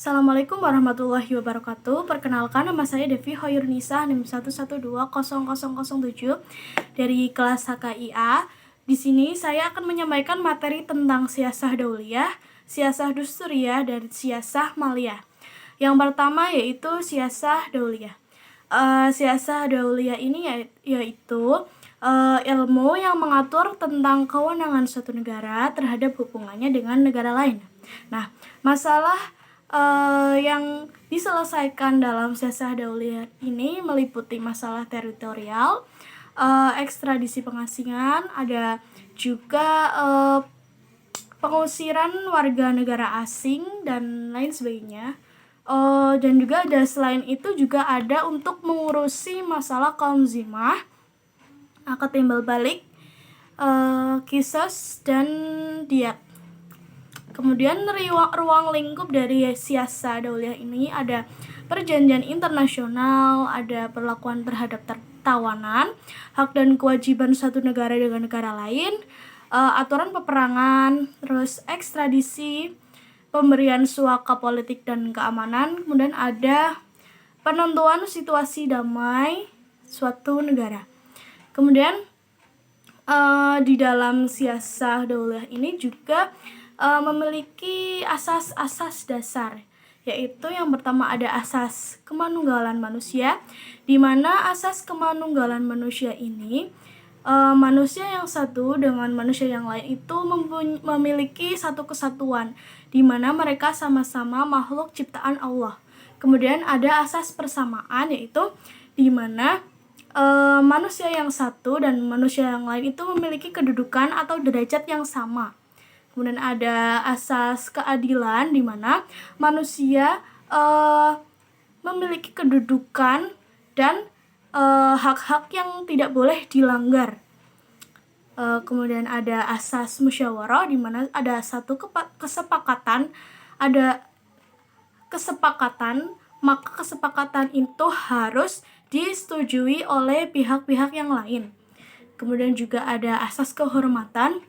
Assalamualaikum warahmatullahi wabarakatuh. Perkenalkan, nama saya Devi Hoyurnisa, NIM 1120007 dari kelas HKIA. Di sini saya akan menyampaikan materi tentang siasah dauliyah, siasah dusturiyah, dan siasah maliyah. Yang pertama yaitu siasah dauliyah. Siasah dauliyah ini yaitu ilmu yang mengatur tentang kewenangan suatu negara terhadap hubungannya dengan negara lain. Nah, masalah yang diselesaikan dalam siasah dauliyah ini meliputi masalah teritorial, ekstradisi pengasingan, ada juga pengusiran warga negara asing dan lain sebagainya. Dan juga ada selain itu juga ada untuk mengurusi masalah kaum zimah, akad timbal balik, kisos dan diat. Kemudian ruang lingkup dari siasah dauliyah ini ada perjanjian internasional, ada perlakuan terhadap tawanan, hak dan kewajiban suatu negara dengan negara lain, aturan peperangan, terus ekstradisi, pemberian suaka politik dan keamanan, kemudian ada penentuan situasi damai suatu negara. Kemudian di dalam siasah dauliyah ini juga memiliki asas-asas dasar, yaitu yang pertama ada asas kemanunggalan manusia, di mana asas kemanunggalan manusia ini manusia yang satu dengan manusia yang lain itu memiliki satu kesatuan, di mana mereka sama-sama makhluk ciptaan Allah. Kemudian ada asas persamaan, yaitu di mana manusia yang satu dan manusia yang lain itu memiliki kedudukan atau derajat yang sama. Kemudian ada asas keadilan, di mana manusia memiliki kedudukan dan hak-hak yang tidak boleh dilanggar. Kemudian ada asas musyawarah, di mana ada satu kesepakatan, maka kesepakatan itu harus disetujui oleh pihak-pihak yang lain. Kemudian juga ada asas kehormatan,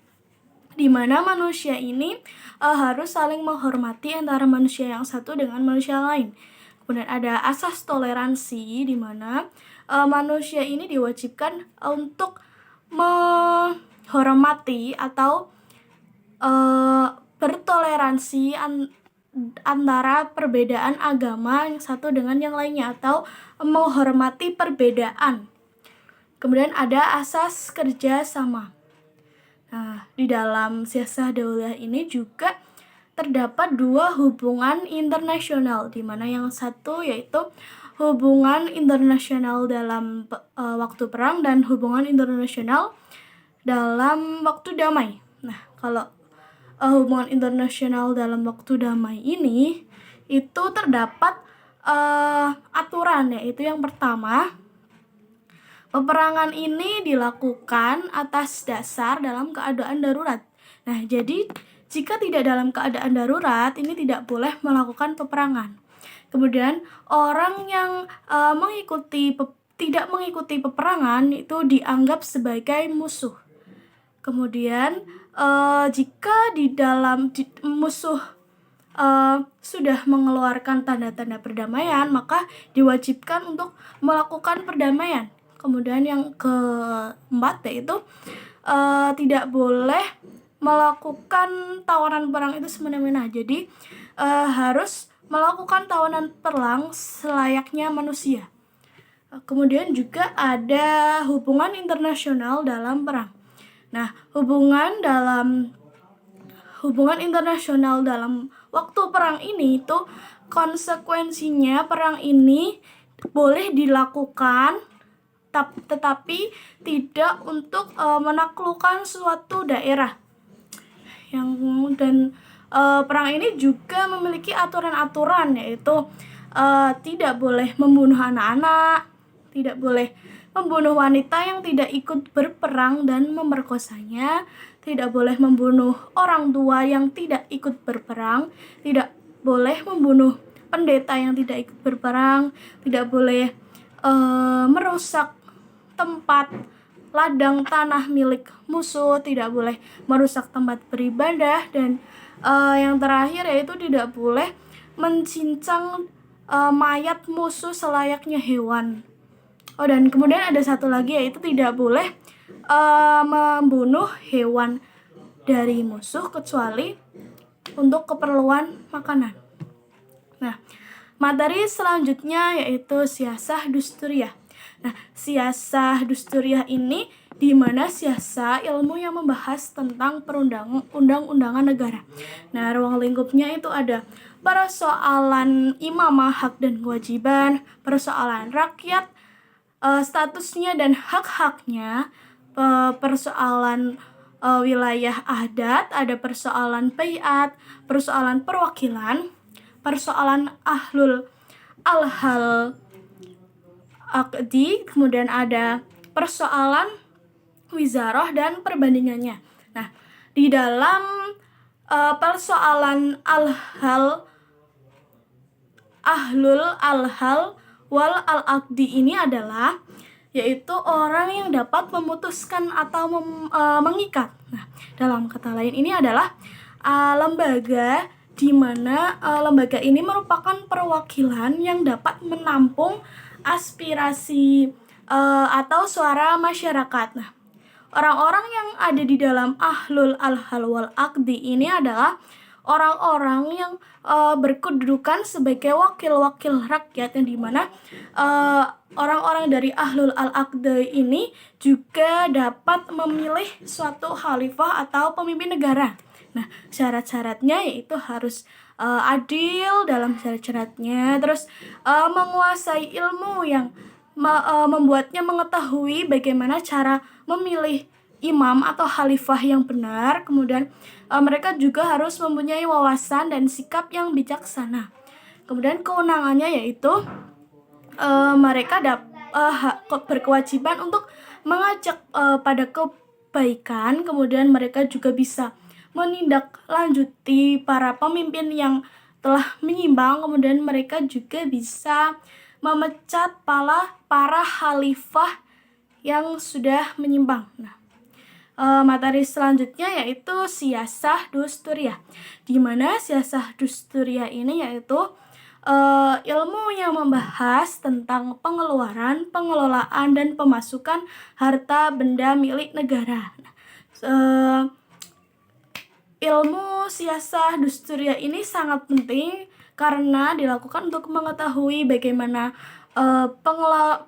di mana manusia ini harus saling menghormati antara manusia yang satu dengan manusia lain. Kemudian ada asas toleransi, di mana manusia ini diwajibkan untuk menghormati atau bertoleransi antara perbedaan agama yang satu dengan yang lainnya, atau menghormati perbedaan. Kemudian ada asas kerjasama. Nah, di dalam siasah dauliyah ini juga terdapat dua hubungan internasional, di mana yang satu yaitu hubungan internasional dalam waktu perang dan hubungan internasional dalam waktu damai. Nah, kalau hubungan internasional dalam waktu damai ini itu terdapat aturan, yaitu yang pertama, peperangan ini dilakukan atas dasar dalam keadaan darurat. Nah, jadi jika tidak dalam keadaan darurat, ini tidak boleh melakukan peperangan. Kemudian orang yang tidak mengikuti peperangan itu dianggap sebagai musuh. Kemudian jika di dalam musuh sudah mengeluarkan tanda-tanda perdamaian, maka diwajibkan untuk melakukan perdamaian. Kemudian yang keempat yaitu tidak boleh melakukan tawanan perang itu semena-mena. Jadi harus melakukan tawanan perang selayaknya manusia. Kemudian juga ada hubungan internasional dalam perang. Nah, hubungan internasional dalam waktu perang ini itu konsekuensinya perang ini boleh dilakukan, tetapi tidak untuk menaklukkan suatu daerah. Dan perang ini juga memiliki aturan-aturan, yaitu tidak boleh membunuh anak-anak, tidak boleh membunuh wanita yang tidak ikut berperang dan memerkosanya, tidak boleh membunuh orang tua yang tidak ikut berperang, tidak boleh membunuh pendeta yang tidak ikut berperang, tidak boleh merusak tempat ladang tanah milik musuh, tidak boleh merusak tempat beribadah, dan yang terakhir yaitu tidak boleh mencincang mayat musuh selayaknya hewan. Dan kemudian ada satu lagi, yaitu tidak boleh membunuh hewan dari musuh kecuali untuk keperluan makanan. Nah, materi selanjutnya yaitu siasah dusturiyah. Nah, siasah dusturiyah ini di mana siasah ilmu yang membahas tentang perundang-undangan negara. Nah, ruang lingkupnya itu ada persoalan imamah, hak dan kewajiban, persoalan rakyat, statusnya dan hak-haknya, persoalan wilayah adat, ada persoalan baiat, persoalan perwakilan, persoalan ahlul alhal akdi, kemudian ada persoalan wizarah dan perbandingannya. Nah, di dalam persoalan ahlul alhal wal al-akdi ini adalah yaitu orang yang dapat memutuskan atau mengikat. Nah, dalam kata lain ini adalah lembaga di mana lembaga ini merupakan perwakilan yang dapat menampung aspirasi atau suara masyarakat. Nah, orang-orang yang ada di dalam ahlul alhal wal akdi ini adalah orang-orang yang berkedudukan sebagai wakil-wakil rakyat, yang dimana orang-orang dari ahlul al-akdi ini juga dapat memilih suatu khalifah atau pemimpin negara. Nah, syarat-syaratnya yaitu harus adil dalam syarat-syaratnya, terus menguasai ilmu yang membuatnya mengetahui bagaimana cara memilih imam atau khalifah yang benar. Kemudian mereka juga harus mempunyai wawasan dan sikap yang bijaksana. Kemudian kewenangannya yaitu mereka berkewajiban untuk mengajak pada kebaikan. Kemudian mereka juga bisa menindaklanjuti para pemimpin yang telah menyimpang. Kemudian mereka juga bisa memecat para khalifah yang sudah menyimpang. Nah, materi selanjutnya yaitu siasah dusturiyah, di mana siasah dusturiyah ini yaitu ilmu yang membahas tentang pengeluaran, pengelolaan, dan pemasukan harta benda milik negara. Ilmu siasah dusturiyah ini sangat penting karena dilakukan untuk mengetahui bagaimana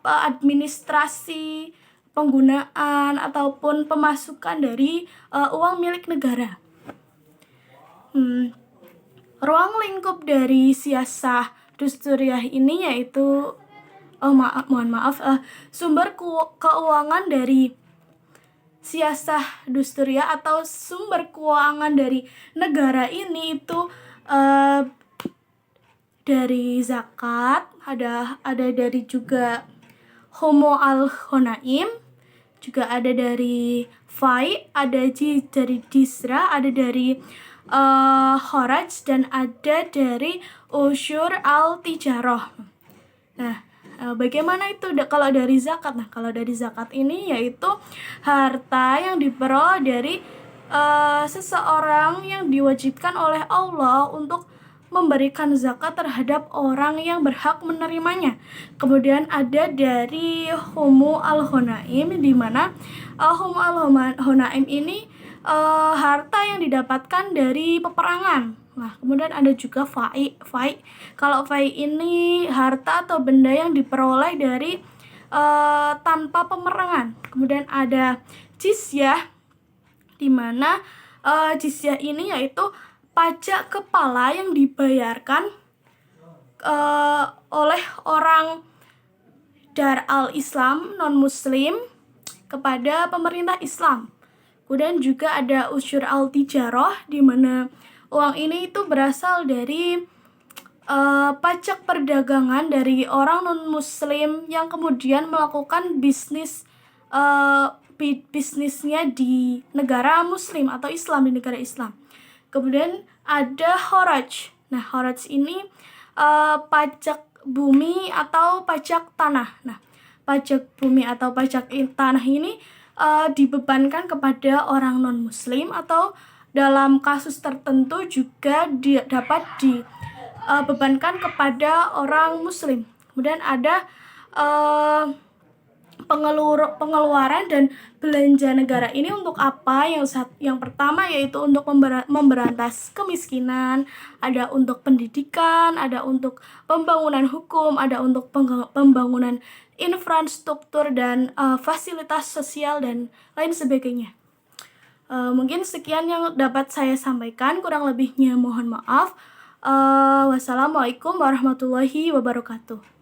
administrasi, penggunaan, ataupun pemasukan dari uang milik negara. Ruang lingkup dari siasah dusturiyah ini yaitu sumber keuangan dari siasah dusturiyah atau sumber keuangan dari negara ini itu dari zakat, ada dari juga homo al-ghonaim, juga ada dari fai, ada dari disra, ada dari kharaj, dan ada dari usyur al-tijarah. Nah, bagaimana itu kalau dari zakat? Nah, kalau dari zakat ini yaitu harta yang diperoleh dari seseorang yang diwajibkan oleh Allah untuk memberikan zakat terhadap orang yang berhak menerimanya. Kemudian ada dari humu al-ghonaim, di mana humu al-ghonaim ini harta yang didapatkan dari peperangan. Nah, kemudian ada juga fai. Kalau fai ini harta atau benda yang diperoleh dari tanpa peperangan. Kemudian ada jizyah, di mana jizyah ini yaitu pajak kepala yang dibayarkan oleh orang Dar al-Islam non-muslim kepada pemerintah Islam. Kemudian juga ada usyur al-tijarah, di mana uang ini itu berasal dari pajak perdagangan dari orang non-muslim yang kemudian melakukan bisnisnya di negara muslim atau Islam, di negara Islam. Kemudian ada kharaj. Nah, kharaj ini pajak bumi atau pajak tanah. Nah, pajak bumi atau pajak tanah ini dibebankan kepada orang non-muslim, atau dalam kasus tertentu juga dapat bebankan kepada orang muslim. Kemudian ada pengeluaran dan belanja negara ini untuk apa? Yang pertama yaitu untuk memberantas kemiskinan, ada untuk pendidikan, ada untuk pembangunan hukum, ada untuk pembangunan infrastruktur dan fasilitas sosial dan lain sebagainya. Mungkin sekian yang dapat saya sampaikan, kurang lebihnya mohon maaf. Wassalamualaikum warahmatullahi wabarakatuh.